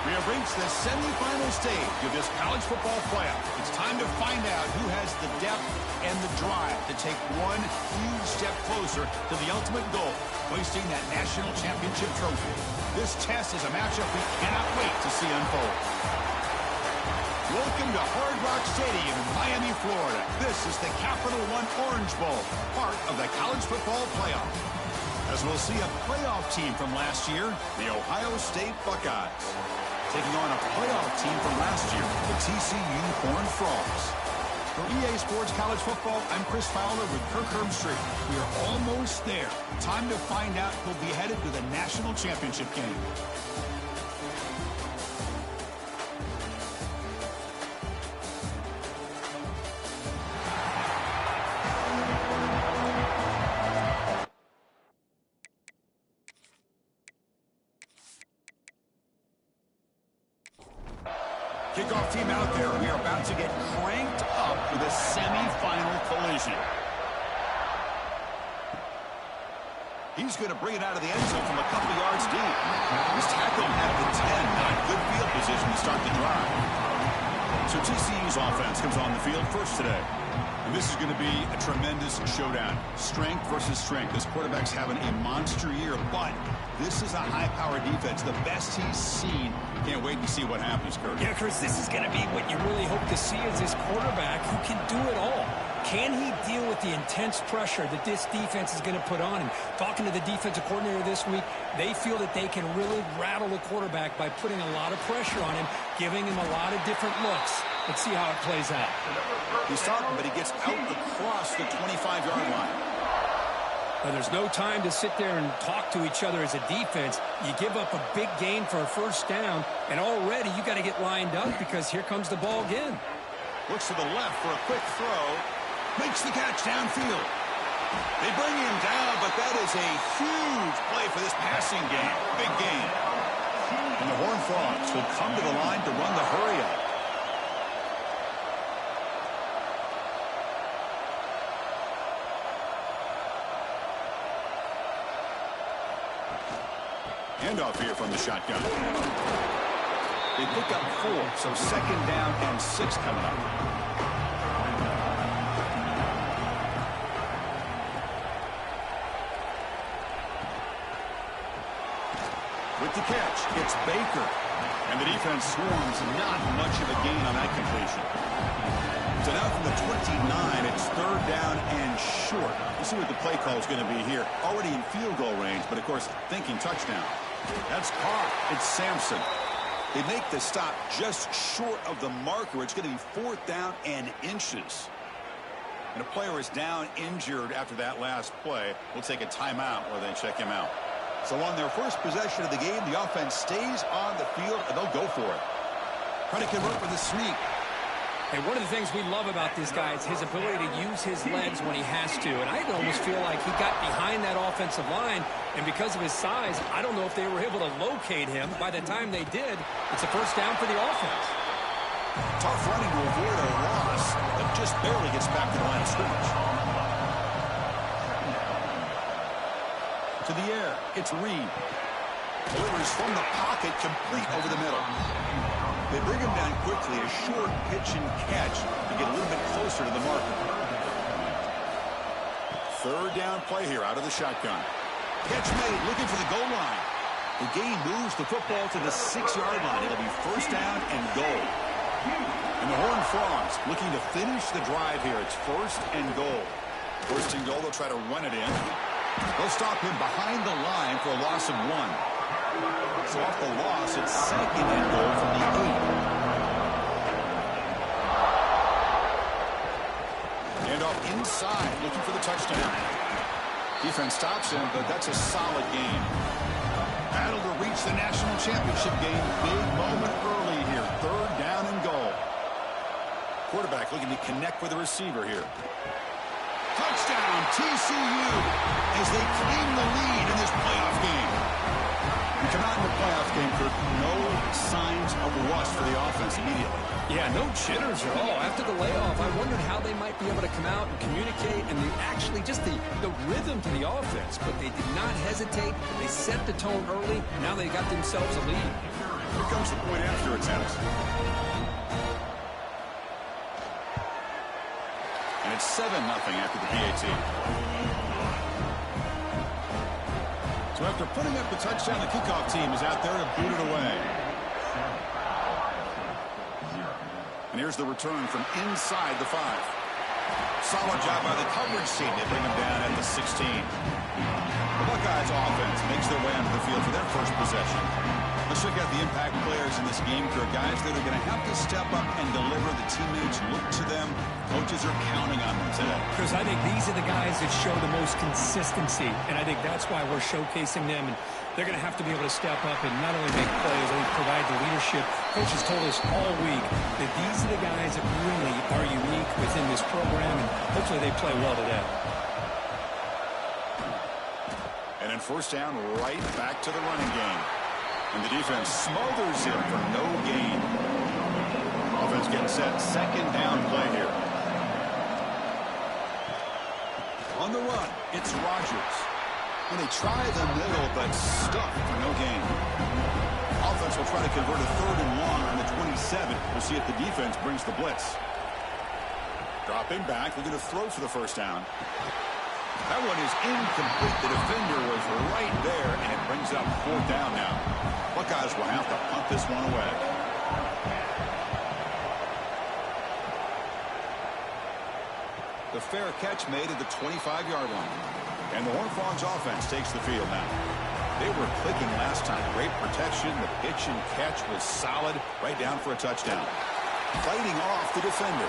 We have reached the semifinal stage of this college football playoff. It's time to find out who has the depth and the drive to take one huge step closer to the ultimate goal, hoisting that national championship trophy. This test is a matchup we cannot wait to see unfold. Welcome to Hard Rock Stadium in Miami, Florida. This is the Capital One Orange Bowl, part of the college football playoff. As we'll see a playoff team from last year, the Ohio State Buckeyes, taking on a playoff team from last year, the TCU Horned Frogs. For EA Sports College Football, I'm Chris Fowler with Kirk Herbstreit. We are almost there. Time to find out who'll be headed to the national championship game. Kickoff team out there. We are about to get cranked up with a semifinal collision. He's going to bring it out of the end zone from a couple yards deep. He's tackling out of the 10. Not good field position to start the drive. So TCU's offense comes on the field first today. And this is going to be a tremendous showdown. Strength versus strength. This quarterback's having a monster year, but this is a high-powered defense, the best he's seen. Can't wait to see what happens, Kurt. Yeah, Chris, this is going to be what you really hope to see is this quarterback who can do it all. Can he deal with the intense pressure that this defense is going to put on him? Talking to the defensive coordinator this week, they feel that they can really rattle the quarterback by putting a lot of pressure on him, giving him a lot of different looks. Let's see how it plays out. He's talking, but he gets out across the 25-yard line. Now, there's no time to sit there and talk to each other as a defense. You give up a big gain for a first down, and already you got to get lined up because here comes the ball again. Looks to the left for a quick throw. Makes the catch downfield. They bring him down, but that is a huge play for this passing game. Big game. And the Horned Frogs will come to the line to run the hurry-up. Handoff here from the shotgun. They pick up 4, so second down and 6 coming up. With the catch, it's Baker. And the defense swarms, not much of a gain on that completion. So now from the 29, it's third down and short. We'll see what the play call is going to be here. Already in field goal range, but of course, thinking touchdown. That's caught. It's Sampson. They make the stop just short of the marker. It's going to be fourth down and inches. And a player is down injured after that last play. We'll take a timeout while they check him out. So on their first possession of the game, the offense stays on the field, and they'll go for it. Trying to convert with a sneak. Hey, one of the things we love about this guy is his ability to use his legs when he has to. And I almost feel like he got behind that offensive line, and because of his size, I don't know if they were able to locate him. By the time they did, it's a first down for the offense. Tough running to avoid a loss, but just barely gets back to the line of scrimmage. To the air, it's Reed. Delivers from the pocket, complete over the middle. They bring him down quickly, a short pitch and catch to get a little bit closer to the marker. Third down play here out of the shotgun. Catch made, looking for the goal line. The game moves the football to the 6-yard line. It'll be first down and goal. And the Horned Frogs looking to finish the drive here. It's first and goal. First and goal, they'll try to run it in. They'll stop him behind the line for a loss of 1. So off the loss, it's second and goal from the 8. And off inside, looking for the touchdown. Defense stops him, but that's a solid game. Battle to reach the national championship game. Big moment early here. 3rd down and goal. Quarterback looking to connect with the receiver here. Touchdown, TCU, as they claim the lead in this playoff game. We come out in the playoff game, Kirk, no signs of rust for the offense immediately. Yeah, no jitters at all. After the layoff, I wondered how they might be able to come out and communicate and actually just the rhythm to the offense. But they did not hesitate. They set the tone early. Now they got themselves a lead. Here comes the point after attempt. And it's 7-0 after the PAT. So after putting up the touchdown, the kickoff team is out there to boot it away. And here's the return from inside the 5. Solid job by the coverage team. They bring him down at the 16. The Buckeyes offense makes their way onto the field for their first possession. Let's check out the impact players in this game. For guys that are going to have to step up and deliver. The teammates look to them. Coaches are counting on them today. Chris, I think these are the guys that show the most consistency, and I think that's why we're showcasing them. And they're going to have to be able to step up and not only make plays, but provide the leadership. Coaches told us all week that these are the guys that really are unique within this program, and hopefully they play well today. And then 1st down, right back to the running game. And the defense smothers him for no gain. Offense getting set. 2nd down play here. On the run, it's Rodgers. And they try the middle, but stuck for no gain. Offense will try to convert a 3rd and long on the 27. We'll see if the defense brings the blitz. Dropping back, looking to throw for the 1st down. That one is incomplete. The defender was right there, and it brings up 4th down now. Buckeyes will have to punt this one away. The fair catch made at the 25-yard line. And the Horned Frogs offense takes the field now. They were clicking last time. Great protection. The pitch and catch was solid. Right down for a touchdown. Fighting off the defender.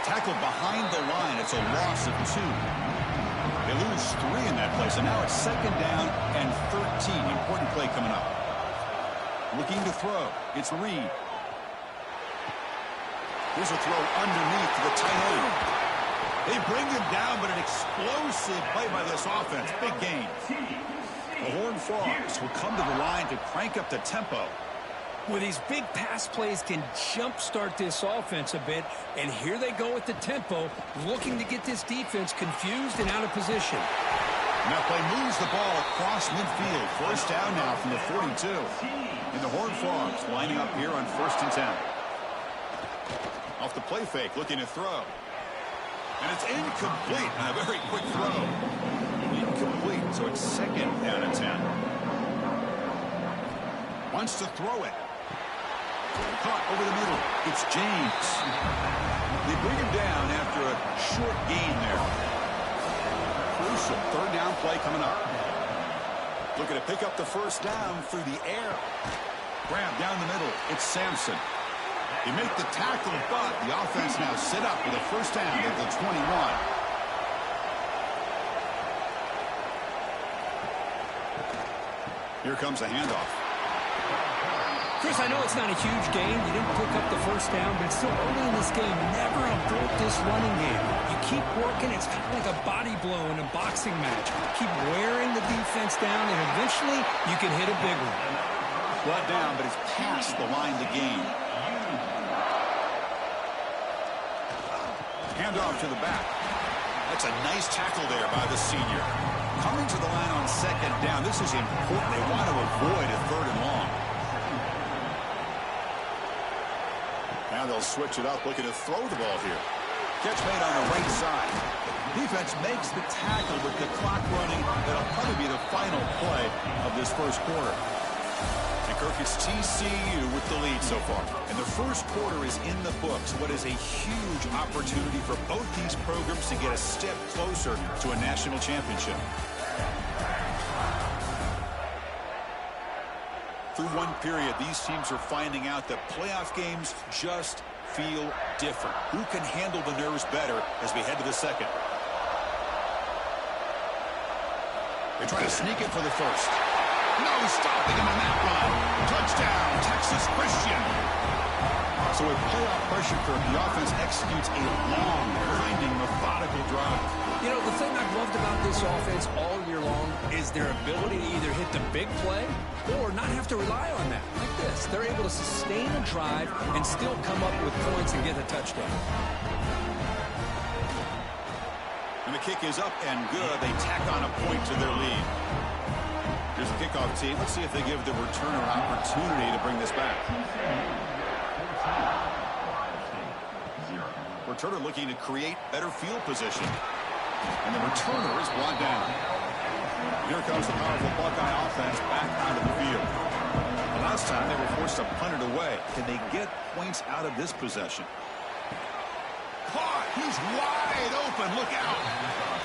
Tackled behind the line. It's a loss of 2. They lose 3 in that play, so now it's 2nd down and 13. Important play coming up. Looking to throw. It's Reed. Here's a throw underneath to the tight end. They bring him down, but an explosive play by this offense. Big gain. The Horned Frogs will come to the line to crank up the tempo. Well, these big pass plays can jumpstart this offense a bit, and here they go with the tempo, looking to get this defense confused and out of position. And that play moves the ball across midfield. 1st down now from the 42. And the Horned Frogs lining up here on 1st and 10. Off the play fake, looking to throw. And it's incomplete on a very quick throw. Incomplete, so it's 2nd down and 10. Wants to throw it. Caught over the middle. It's James. They bring him down after a short gain there. Crucial 3rd down play coming up. Looking to pick up the 1st down through the air. Grab down the middle. It's Sampson. They make the tackle, but the offense now set up with a 1st down at the 21. Here comes the handoff. Chris, I know it's not a huge game. You didn't pick up the 1st down, but it's still early in this game. Never abort this running game. You keep working. It's kind of like a body blow in a boxing match. Keep wearing the defense down, and eventually you can hit a big one. Brought down, but it's past the line to gain. Handoff to the back. That's a nice tackle there by the senior. Coming to the line on 2nd down. This is important. They want to avoid a 3rd and long. Now they'll switch it up, looking to throw the ball here. Catch made on the right side. Defense makes the tackle with the clock running. That'll probably be the final play of this 1st quarter. And Kirk, it's TCU with the lead so far. And the 1st quarter is in the books. What is a huge opportunity for both these programs to get a step closer to a national championship. Through one period, these teams are finding out that playoff games just feel different. Who can handle the nerves better as we head to the 2nd? They try to sneak it for the first. No stopping him on that run. Touchdown, Texas Christian. So with playoff pressure curve, the offense executes a long, grinding, methodical drive. You know, the thing I've loved about this offense all year long is their ability to either hit the big play or not have to rely on that. Like this, they're able to sustain a drive and still come up with points and get a touchdown. And the kick is up and good. They tack on a point to their lead. Here's the kickoff team. Let's see if they give the returner an opportunity to bring this back. Returner looking to create better field position. And the returner is brought down. Here comes the powerful Buckeye offense back onto the field. The last time they were forced to punt it away. Can they get points out of this possession? Caught! He's wide open. Look out!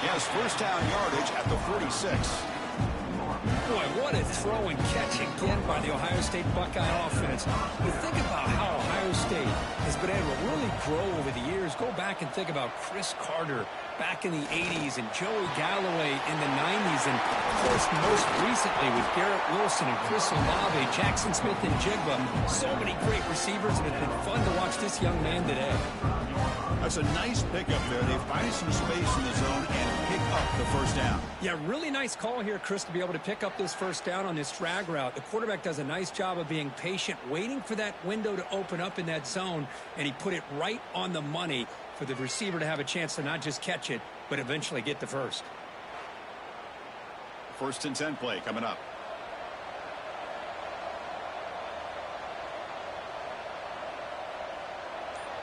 He has first down yardage at the 46. Boy, what a throw and catch again by the Ohio State Buckeye offense. You think about how Ohio State has been able to really grow over the years. Go back and think about Chris Carter back in the 80s and Joey Galloway in the 90s. And, of course, most recently with Garrett Wilson and Chris Olave, Jackson Smith and Jigba. So many great receivers, and it's been fun to watch this young man today. That's a nice pickup there. They find some space in the zone and pick up the first down. Yeah, really nice call here, Chris, to be able to pick up this first down on this drag route. The quarterback does a nice job of being patient, waiting for that window to open up in that zone, and he put it right on the money for the receiver to have a chance to not just catch it, but eventually get the first. First and 10 play coming up.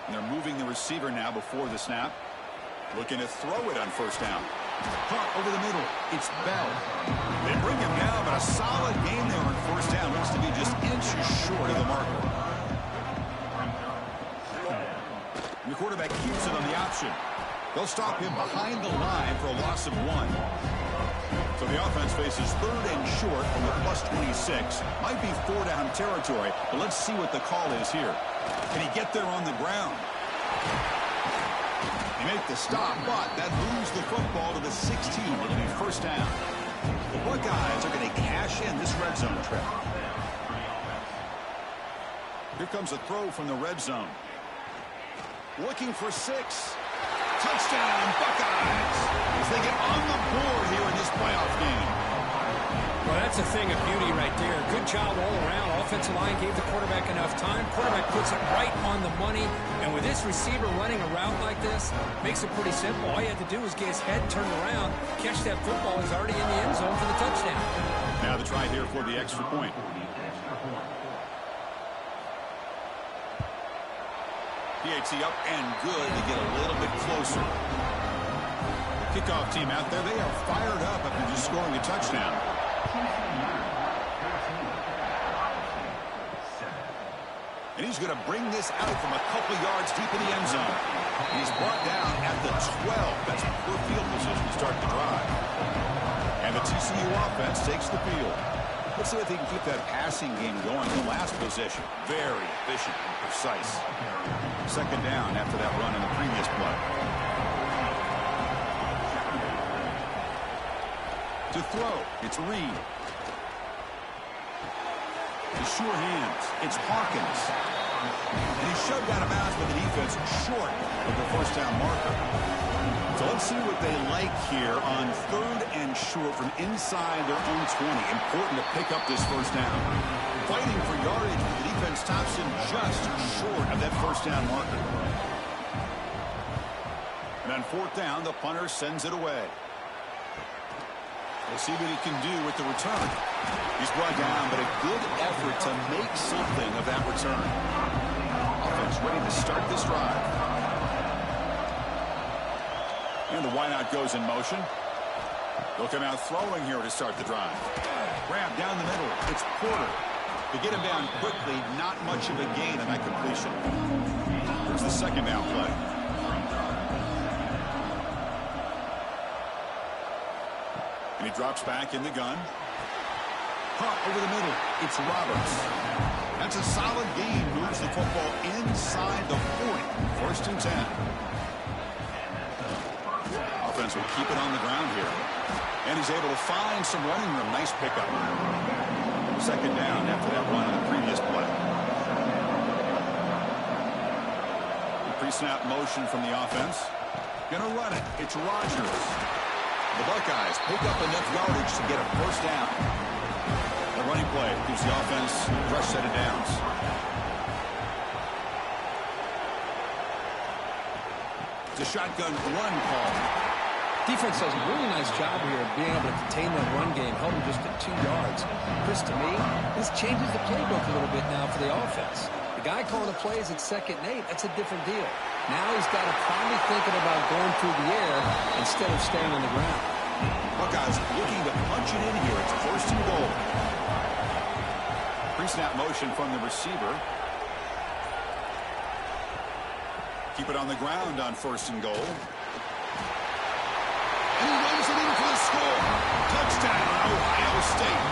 And they're moving the receiver now before the snap. Looking to throw it on first down. Caught over the middle. It's Bell. They bring him down, but a solid game there on first down. Looks to be just inches short of the marker. And the quarterback keeps it on the option. They'll stop him behind the line for a loss of 1. So the offense faces third and short from the plus 26. Might be 4-down territory, but let's see what the call is here. Can he get there on the ground? They make the stop, but that moves the football to the 16. It'll be first down. The Buckeyes are going to cash in this red zone trip. Here comes a throw from the red zone. Looking for 6. Touchdown, Buckeyes, as they get on the board here in this playoff game. Well, that's a thing of beauty right there. Good job all around. Offensive line gave the quarterback enough time. Quarterback puts it right on the money. And with this receiver running a route like this, makes it pretty simple. All you have to do is get his head turned around, catch that football. He's already in the end zone for the touchdown. Now the try here for the extra point. PAT up and good to get a little bit closer. The kickoff team out there, they are fired up after just scoring a touchdown. And he's going to bring this out from a couple yards deep in the end zone. He's brought down at the 12. That's poor field position to start the drive. And the TCU offense takes the field. Let's see if they can keep that passing game going. The last possession, very efficient and precise. Second down after that run in the previous play. To throw, it's Reed. The sure hands, it's Hawkins. And he's shoved out of bounds by the defense short of the first down marker. So let's see what they like here on third and short from inside their own 20. Important to pick up this first down. Fighting for yardage, but the defense stops him just short of that first down marker. And on fourth down, the punter sends it away. We'll see what he can do with the return. He's brought down, but a good effort to make something of that return. Offense ready to start this drive. And the wideout goes in motion. They'll come out throwing here to start the drive. Grab down the middle. It's Porter. They get him down quickly. Not much of a gain on that completion. Here's the second down play. And he drops back in the gun. Caught over the middle. It's Roberts. That's a solid gain. Moves the football inside the 40. First and 10. Offense will keep it on the ground here. And he's able to find some running room. Nice pickup. Second down after that run on the previous play. Pre-snap motion from the offense. Gonna run it. It's Rodgers. The Buckeyes pick up enough yardage to get a first down. The running play gives the offense a fresh set of downs. It's a shotgun run call. Defense does a really nice job here of being able to contain that run game, held him just at 2 yards. Chris, to me, this changes the playbook a little bit now for the offense. The guy calling the plays at 2nd and 8, that's a different deal. Now he's got to probably thinking about going through the air instead of staying on the ground. Buckeyes looking to punch it in here. It's 1st and goal. Pre-snap motion from the receiver. Keep it on the ground on 1st and goal. And he runs it in for the score. Touchdown, Ohio State.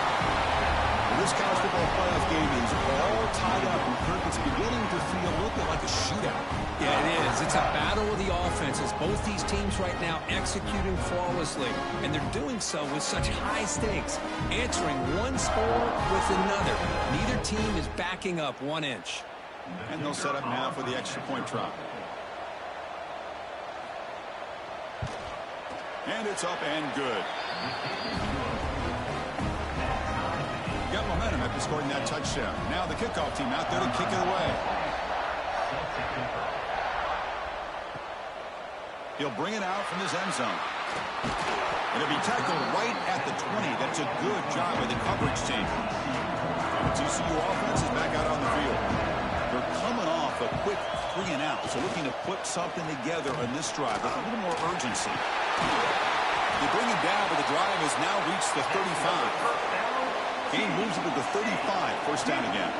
Well, this college football playoff game is all tied up, and Kirk, it's beginning to feel a little bit like a shootout. Yeah, it is. It's a battle of the offenses. Both these teams right now executing flawlessly, and they're doing so with such high stakes, answering one score with another. Neither team is backing up 1 inch. And they'll set up now for the extra point try. And it's up and good. Got momentum after scoring that touchdown. Now the kickoff team out there to kick it away. He'll bring it out from his end zone. It'll be tackled right at the 20. That's a good job by the coverage team. And the TCU offense is back out on the field. They're coming off a quick 3 and out, so looking to put something together on this drive with a little more urgency. They bring it down, but the drive has now reached the 35. Game moves it to the 35. First down again.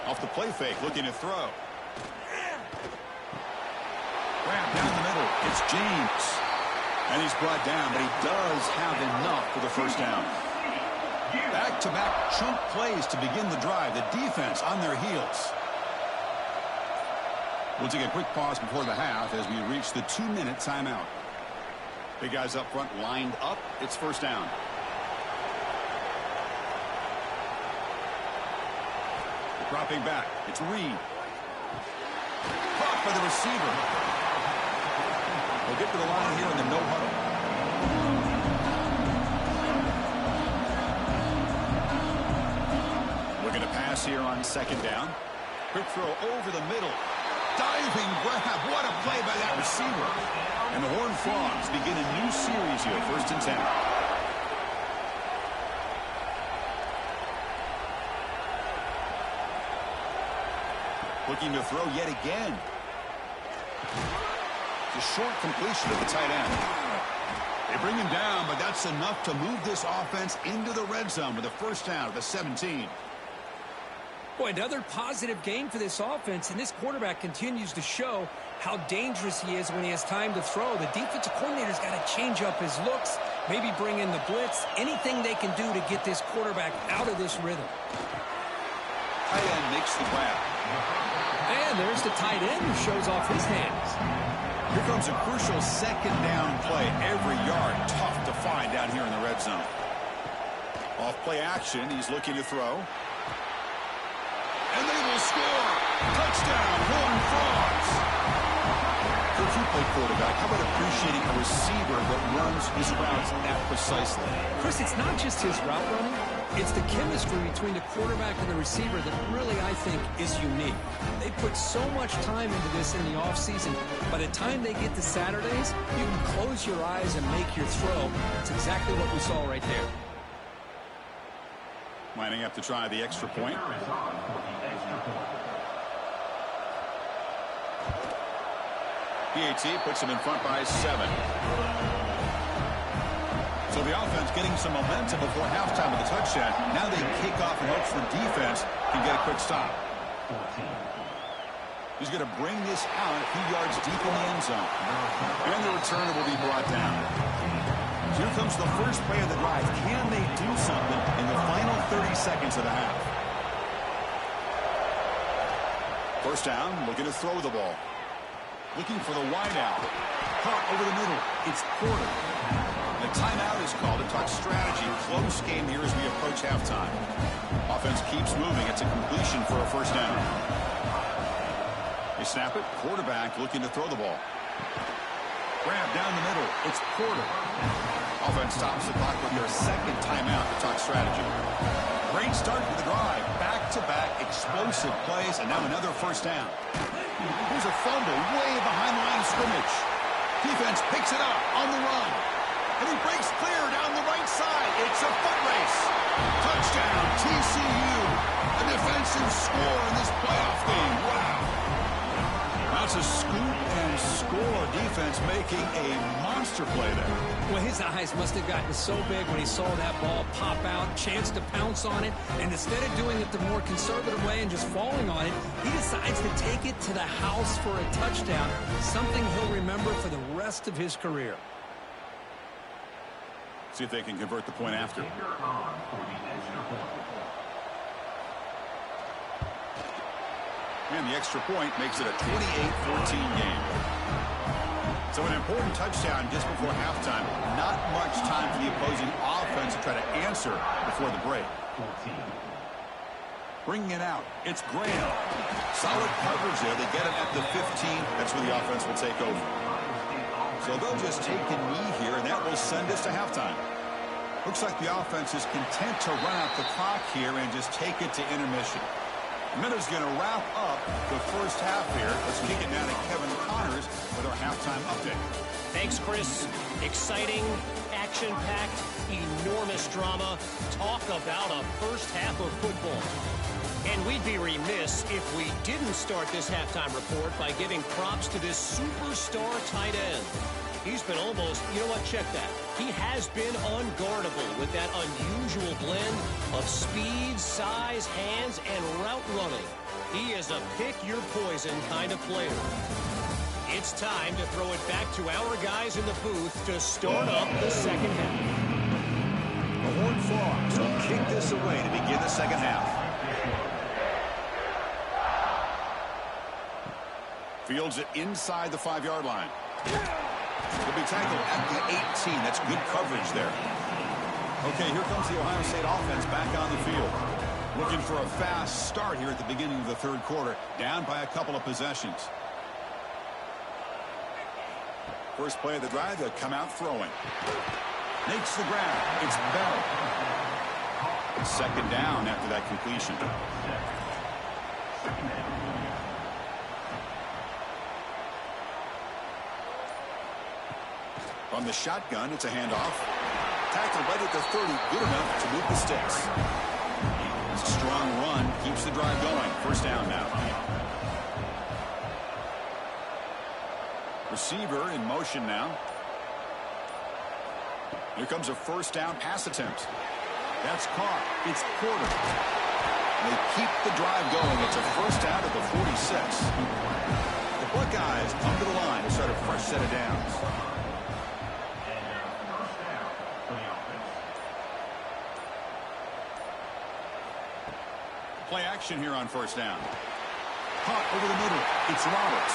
Off the play fake, looking to throw. Grab down the middle. It's James. And he's brought down, but he does have enough for the first down. Back-to-back chunk plays to begin the drive. The defense on their heels. We'll take a quick pause before the half as we reach the 2-minute timeout. Big guys up front lined up. It's first down. Dropping back. It's Reed. Caught by the receiver. They'll get to the line here in the no huddle. Looking to pass here on 2nd down. Quick throw over the middle. Diving grab. What a play by that receiver. And the Horned Frogs begin a new series here. 1st and 10. Looking to throw yet again. It's a short completion at the tight end. They bring him down, but that's enough to move this offense into the red zone with a first down at the 17. Boy, another positive game for this offense, and this quarterback continues to show how dangerous he is when he has time to throw. The defensive coordinator's got to change up his looks, maybe bring in the blitz, anything they can do to get this quarterback out of this rhythm. Tight end makes the grab. And there's the tight end who shows off his hands. Here comes a crucial 2nd down play. Every yard tough to find down here in the red zone. Off play action, he's looking to throw. And they will score. Touchdown, Horned Frogs. If you play quarterback, how about appreciating a receiver that runs his routes that precisely? Chris, it's not just his route running. It's the chemistry between the quarterback and the receiver that really, I think, is unique. They put so much time into this in the offseason. By the time they get to Saturdays, you can close your eyes and make your throw. It's exactly what we saw right there. Lining up to try the extra point. PAT puts him in front by 7. So the offense getting some momentum before halftime with a touchdown. Now they kick off in hopes for defense can get a quick stop. He's going to bring this out a few yards deep in the end zone. And the returner will be brought down. So here comes the first play of the drive. Can they do something in the final 30 seconds of the half? First down, looking to throw the ball. Looking for the wide out. Caught over the middle. It's Porter. The timeout is called to talk strategy. Close game here as we approach halftime. Offense keeps moving. It's a completion for a first down. They snap it. Quarterback looking to throw the ball. Grab down the middle. It's Porter. Offense stops the clock with their second timeout to talk strategy. Great start to the drive. Back-to-back explosive plays, and now another first down. Here's a fumble way behind the line of scrimmage. Defense picks it up on the run. And he breaks clear down the right side. It's a foot race. Touchdown, TCU. A defensive score in this playoff game. Wow. That's a scoop and score. Defense making a monster play there. Well, his eyes must have gotten so big when he saw that ball pop out, chance to pounce on it, and instead of doing it the more conservative way and just falling on it, he decides to take it to the house for a touchdown, something he'll remember for the rest of his career. See if they can convert the point after. And the extra point makes it a 28-14 game. So an important touchdown just before halftime. Not much time for the opposing offense to try to answer before the break. Bringing it out, it's Graham. Solid coverage there. They get it at the 15. That's where the offense will take over. So they'll just take a knee here, and that will send us to halftime. Looks like the offense is content to run out the clock here and just take it to intermission. Miller's going to wrap up the first half here. Let's kick it down to Kevin Connors with our halftime update. Thanks, Chris. Exciting, action-packed, enormous drama. Talk about a first half of football. And we'd be remiss if we didn't start this halftime report by giving props to this superstar tight end. He's been almost, you know what, check that. He has been unguardable with that unusual blend of speed, size, hands, and route running. He is a pick-your-poison kind of player. It's time to throw it back to our guys in the booth to start up the second half. The Horned Frogs will kick this away to begin the second half. Fields it inside the 5-yard line. He'll be tackled at the 18. That's good coverage there. Okay, here comes the Ohio State offense back on the field. Looking for a fast start here at the beginning of the third quarter. Down by a couple of possessions. First play of the drive, they'll come out throwing. Makes the grab. It's Bell. Second down after that completion. From the shotgun, it's a handoff. Tackled right at the 30, good enough to move the sticks. It's a strong run, keeps the drive going. First down now. Receiver in motion now. Here comes a first down pass attempt. That's caught. It's Porter. They keep the drive going. It's a first down at the 46. The Buckeyes come to the line to start a fresh set of downs. Play action here on first down. Caught over the middle. It's Roberts.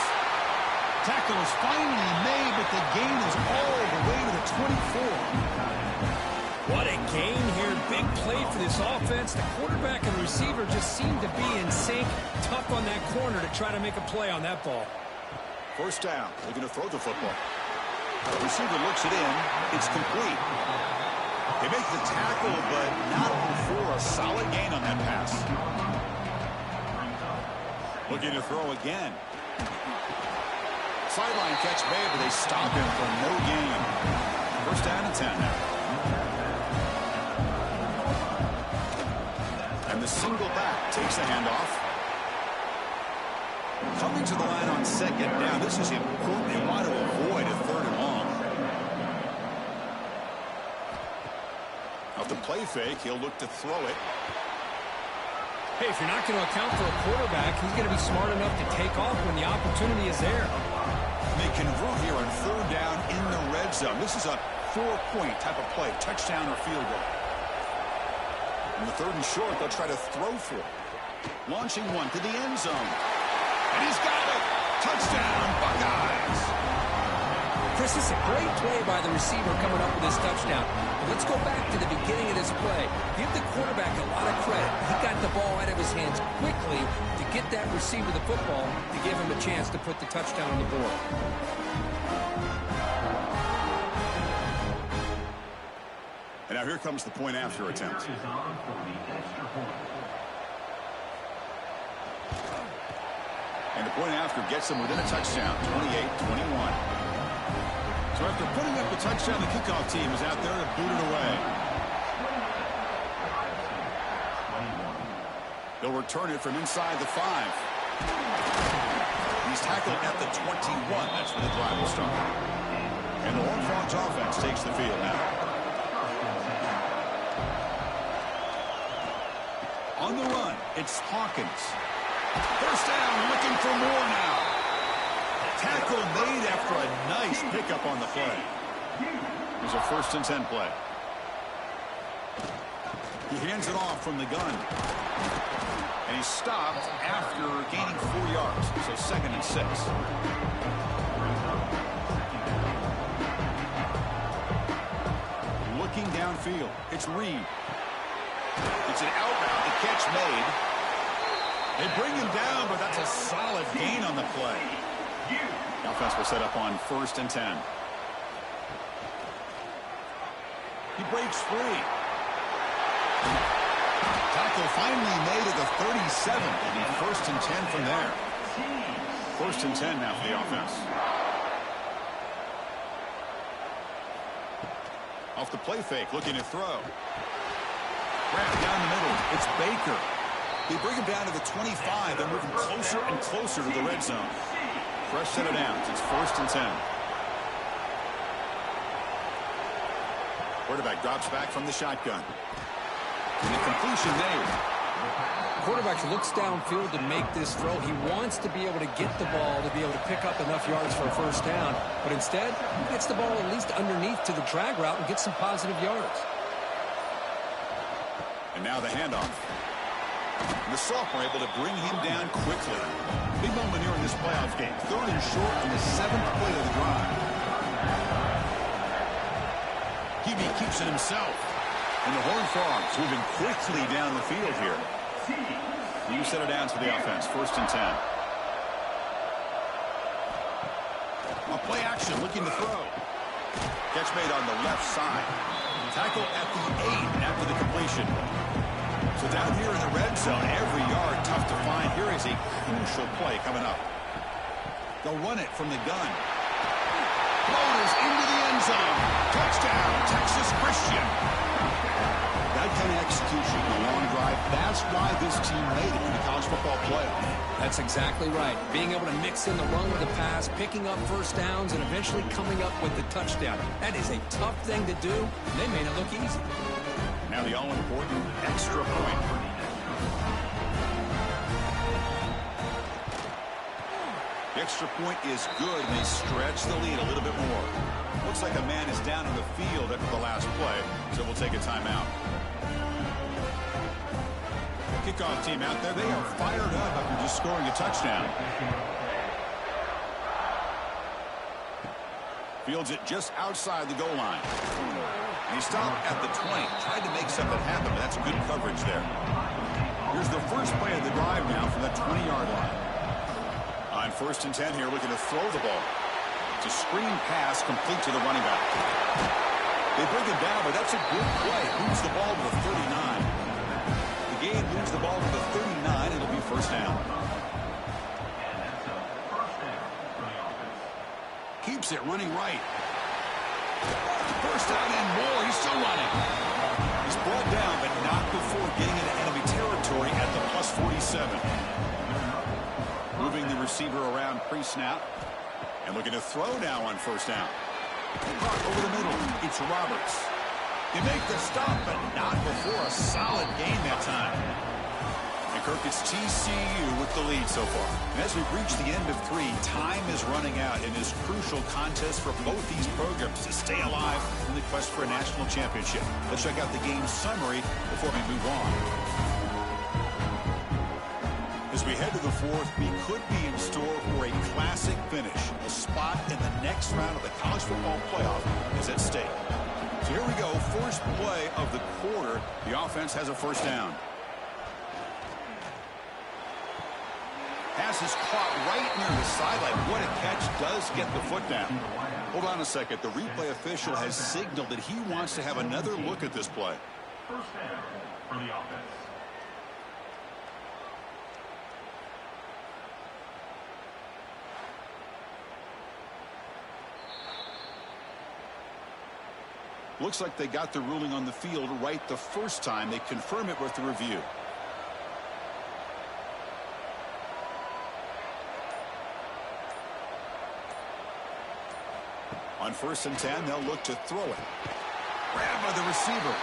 Tackle is finally made, but the gain is all the way to the 24. What a gain here. Big play for this offense. The quarterback and receiver just seem to be in sync. Tough on that corner to try to make a play on that ball. First down. They're going to throw the football. The receiver looks it in. It's complete. They make the tackle, but not before a solid gain on that pass. Looking to throw again. Sideline catch made, but they stop him for no gain. First down and 10 now. And the single back takes the handoff. Coming to the line on second down. This is important. They want to avoid a third and long. Off the play fake, he'll look to throw it. Hey, if you're not going to account for a quarterback, he's going to be smart enough to take off when the opportunity is there. They convert here on third down in the red zone. This is a 4-point type of play, touchdown or field goal. In the third and short, they'll try to throw for it. Launching one to the end zone. And he's got it. Touchdown, Buckeyes. Chris, this is a great play by the receiver coming up with this touchdown. But let's go back to the beginning of this play. Give the quarterback a lot of credit. He got the ball out of his hands quickly to get that receiver the football to give him a chance to put the touchdown on the board. And now here comes the point after attempt. And the point after gets them within a touchdown, 28-21. So after putting up the touchdown, the kickoff team is out there to boot it away. They'll return it from inside the 5. He's tackled at the 21. That's where the drive will start. And the Horned Frogs offense takes the field now. On the run, it's Hawkins. First down, looking for more now. Tackle made after a nice pickup on the play. There's a 1st and 10 play. He hands it off from the gun. And he's stopped after gaining 4 yards. So 2nd and 6. Looking downfield, it's Reed. It's an outbound. The catch made. They bring him down, but that's a solid gain on the play. The offense will set up on 1st and 10. He breaks free. Tackle finally made at the 37. It'll be 1st and 10 from there. 1st and 10 now for the offense. Off the play fake, looking to throw. Wrapped down the middle. It's Baker. They bring him down to the 25. They're moving closer and closer to the red zone. Fresh set of downs. It's 1st and 10. Quarterback drops back from the shotgun. And the completion made. Quarterback looks downfield to make this throw. He wants to be able to get the ball to be able to pick up enough yards for a 1st down. But instead, he gets the ball at least underneath to the drag route and gets some positive yards. And now the handoff. And the sophomore able to bring him down quickly. Big moment here in this playoff game. 3rd and short on the 7th play of the drive. QB keeps it himself. And the Horned Frogs moving quickly down the field here. New set of downs for the offense. 1st and 10. A play action looking to throw. Catch made on the left side. Tackle at the 8 after the completion. So down here in the red zone, every yard tough to find. Here is a crucial play coming up. They'll run it from the gun. Floaters into the end zone. Touchdown, Texas Christian. That kind of execution, a long drive, that's why this team made it in the college football playoff. That's exactly right. Being able to mix in the run with the pass, picking up 1st downs, and eventually coming up with the touchdown. That is a tough thing to do. They made it look easy. Now the all-important extra point. The extra point is good, and they stretch the lead a little bit more. Looks like a man is down in the field after the last play, so we'll take a timeout. Kickoff team out there, they are fired up after just scoring a touchdown. Fields it just outside the goal line. And he stopped at the 20. Tried to make something happen, but that's good coverage there. Here's the first play of the drive now from the 20-yard line. On 1st and 10 here, looking to throw the ball. It's a screen pass complete to the running back. They bring it down, but that's a good play. Moves the ball to the 39. The game moves the ball to the 39. It'll be 1st down. Keeps it running right. 1st down and more. He's still running. He's brought down, but not before getting into enemy territory at the plus 47. Moving the receiver around pre-snap. And looking to throw now on 1st down. Over the middle, it's Roberts. They make the stop, but not before a solid gain that time. And Kirk, it's TCU with the lead so far. And as we reach the end of 3, time is running out in this crucial contest for both these programs to stay alive in the quest for a national championship. Let's check out the game summary before we move on. As we head to the fourth, we could be in store for a classic finish. A spot in the next round of the college football playoff is at stake. So here we go, first play of the quarter. The offense has a first down. Pass is caught right near the sideline. What a catch, does get the foot down. Hold on a second. The replay official has signaled that he wants to have another look at this play. First down for the offense. Looks like they got the ruling on the field right the first time. They confirm it with the review. On 1st and 10, they'll look to throw it. Grabbed by the receiver.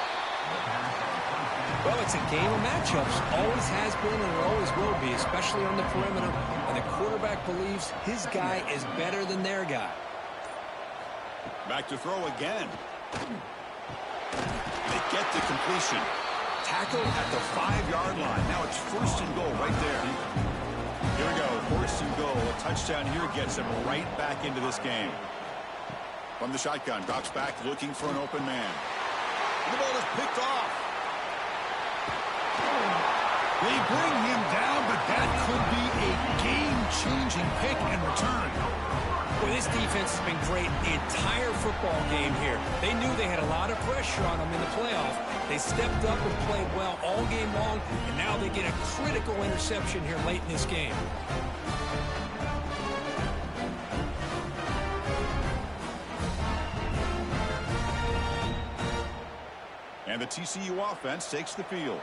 Well, it's a game of matchups. Always has been and it always will be, especially on the perimeter. And the quarterback believes his guy is better than their guy. Back to throw again. They get the completion. Tackle at the 5-yard line. Now it's 1st and goal right there. Here we go, 1st and goal. A touchdown here gets him right back into this game. From the shotgun, drops back looking for an open man. The ball is picked off. They bring him down, but that could be a game-changing pick and return. Well, this defense has been great the entire football game here. They knew they had a lot of pressure on them in the playoff. They stepped up and played well all game long, and now they get a critical interception here late in this game. And the TCU offense takes the field.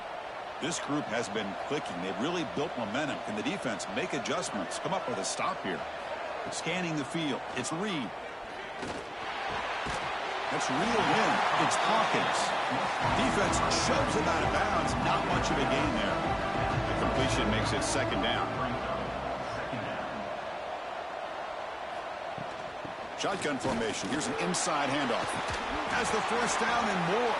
This group has been clicking. They've really built momentum. Can the defense make adjustments? Come up with a stop here. Scanning the field. It's Reed. That's reeled in. It's Hawkins. Defense shoves him out of bounds. Not much of a gain there. The completion makes it 2nd down. Shotgun formation. Here's an inside handoff. Has the 1st down and more.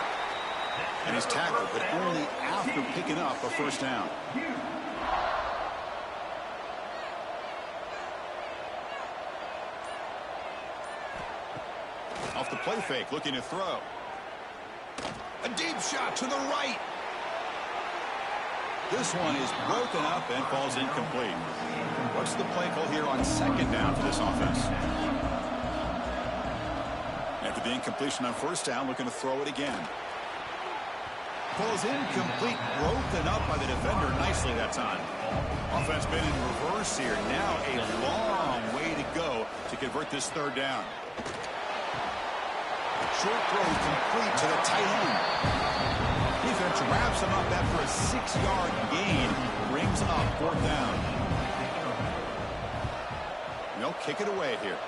And he's tackled, but only after picking up a 1st down. Off the play fake, looking to throw. A deep shot to the right. This one is broken up and falls incomplete. What's the play call here on 2nd down for this offense? After the incompletion on 1st down, looking to throw it again. Falls incomplete, broken up by the defender nicely that time. Offense been in reverse here. Now a long way to go to convert this 3rd down. Short throw complete to the tight end. Defense wraps him up after a 6-yard gain. Brings up 4th down. They'll kick it away here.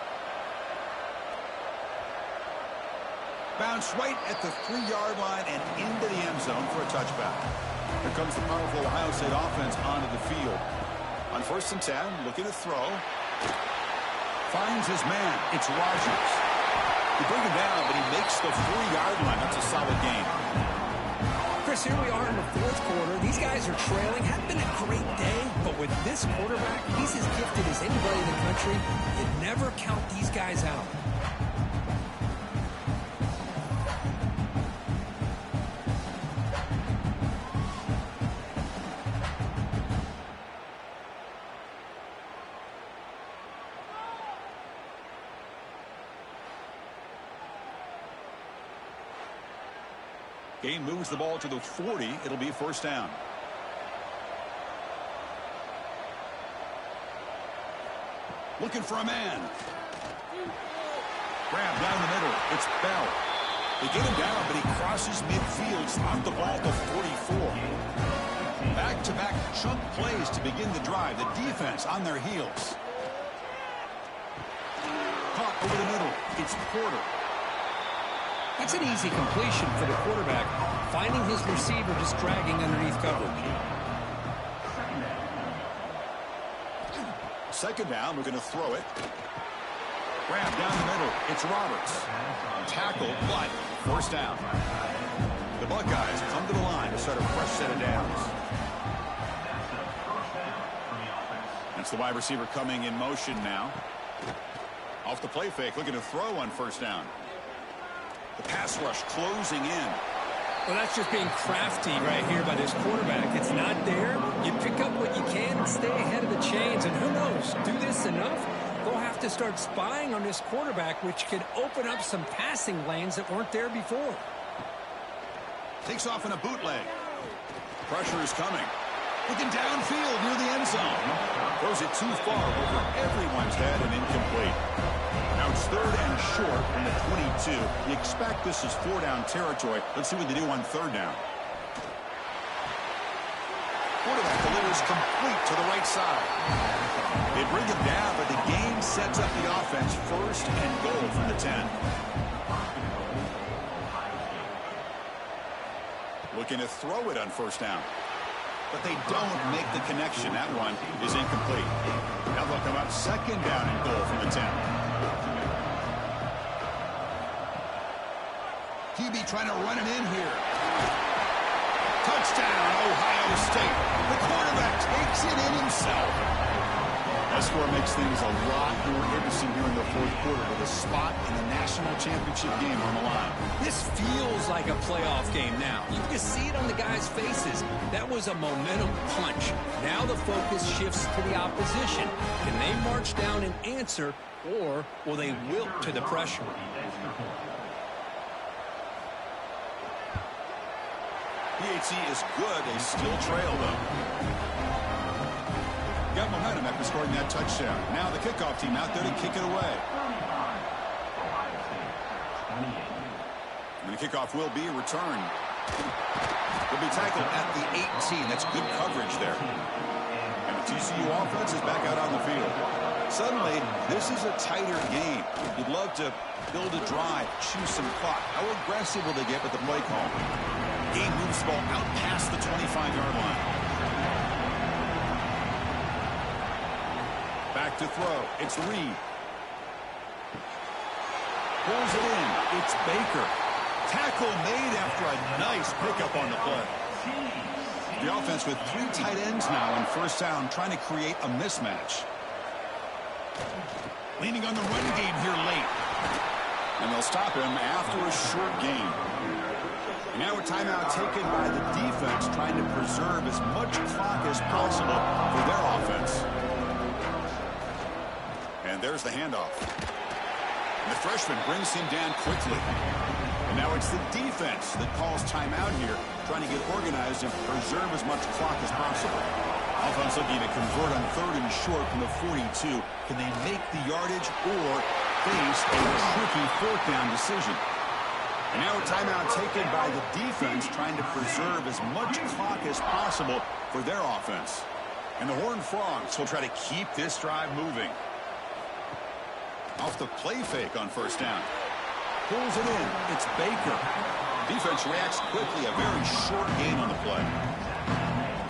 Bounce right at the 3-yard line and into the end zone for a touchback. Here comes the powerful Ohio State offense onto the field. On 1st and 10, looking to throw. Finds his man. It's Rogers. They bring him down, but he makes the 4-yard line. That's a solid gain. Chris, here we are in the 4th quarter. These guys are trailing. Hadn't been a great day, but with this quarterback, he's as gifted as anybody in the country. You never count these guys out. Gain moves the ball to the 40. It'll be 1st down. Looking for a man. Grab down the middle. It's Bell. They get him down, but he crosses midfield. Stopped the ball to 44. Back-to-back chunk plays to begin the drive. The defense on their heels. Caught over the middle. It's Porter. That's an easy completion for the quarterback, finding his receiver just dragging underneath coverage. 2nd down, we're going to throw it. Grab down the middle. It's Roberts. Tackle, but 1st down. The Buckeyes come to the line to start a fresh set of downs. It's the wide receiver coming in motion now. Off the play fake, looking to throw on first down. The pass rush closing in. Well, that's just being crafty right here by this quarterback. It's not there. You pick up what you can and stay ahead of the chains. And who knows, do this enough, they'll have to start spying on this quarterback, which could open up some passing lanes that weren't there before. Takes off in a bootleg. Pressure is coming. Looking downfield near the end zone. Throws it too far over everyone's head and incomplete. Now it's 3rd and short from the 22. You expect this is 4-down territory. Let's see what they do on 3rd down. Quarterback delivers complete to the right side. They bring him down, but the game sets up the offense 1st and goal from the 10. Looking to throw it on 1st down. But they don't make the connection. That one is incomplete. Now they'll come up 2nd down and goal from the 10. QB trying to run it in here. Touchdown, Ohio State. The quarterback takes it in himself. That score makes things a lot more interesting here in the 4th quarter with a spot in the national championship game on the line. This feels like a playoff game now. You can just see it on the guys' faces. That was a momentum punch. Now the focus shifts to the opposition. Can they march down and answer, or will they wilt to the pressure? PHC is good. They still trail, though. Got momentum after scoring that touchdown. Now the kickoff team out there to kick it away. And the kickoff will be returned. Will be tackled at the 18. That's good coverage there. And the TCU offense is back out on the field. Suddenly, this is a tighter game. You'd love to build a drive, choose some clock. How aggressive will they get with the play call? Game moves the ball out past the 25-yard line. Back to throw. It's Reed. Pulls it in. It's Baker. Tackle made after a nice pickup on the play. The offense with 3 tight ends now on 1st down, trying to create a mismatch. Leaning on the run game here late. And they'll stop him after a short gain. And now a timeout taken by the defense, trying to preserve as much clock as possible for their offense. And there's the handoff. And the freshman brings him down quickly. And now it's the defense that calls timeout here, trying to get organized and preserve as much clock as possible. Offense looking to convert on 3rd and short from the 42. Can they make the yardage or face a tricky 4th down decision? And now a timeout taken by the defense, trying to preserve as much clock as possible for their offense. And the Horned Frogs will try to keep this drive moving. Off the play fake on 1st down. Pulls it in. It's Baker. Defense reacts quickly. A very short gain on the play.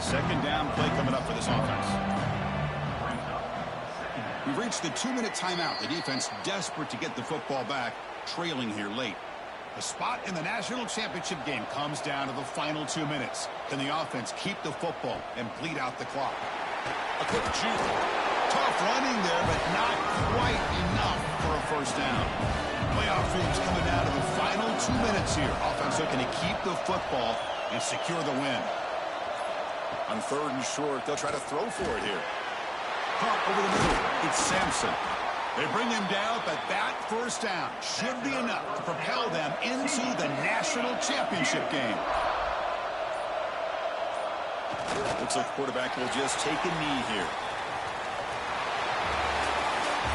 2nd down play coming up for this offense. We've reached the 2-minute timeout. The defense desperate to get the football back, trailing here late. The spot in the national championship game comes down to the final 2 minutes. Can the offense keep the football and bleed out the clock? A quick juke. Tough running there, but not quite enough for a 1st down. Playoff dreams coming down to the final 2 minutes here. Offense looking to keep the football and secure the win. On 3rd and short, they'll try to throw for it here. Caught over the middle. It's Sampson. They bring him down, but that 1st down should be enough to propel them into the national championship game. Looks like the quarterback will just take a knee here.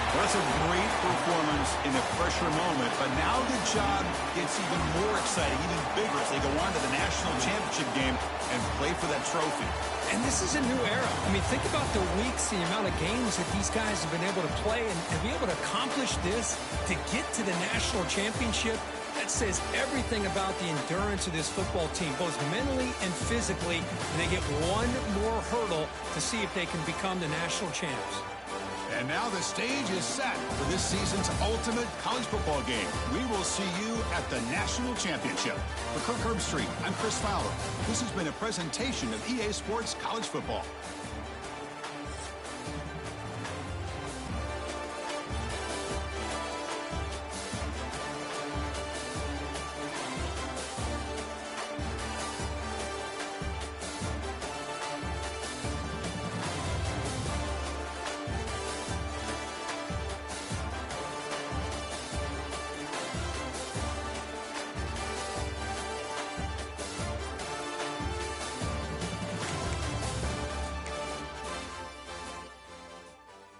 Well, that's a great performance in a pressure moment, but now the job gets even more exciting, even bigger as they go on to the national championship game and play for that trophy. And this is a new era. I mean, think about the weeks, the amount of games that these guys have been able to play, and to be able to accomplish this, to get to the national championship, that says everything about the endurance of this football team, both mentally and physically. And they get one more hurdle to see if they can become the national champs. And now the stage is set for this season's ultimate college football game. We will see you at the national championship. For Kirk Herbstreit, I'm Chris Fowler. This has been a presentation of EA Sports College Football.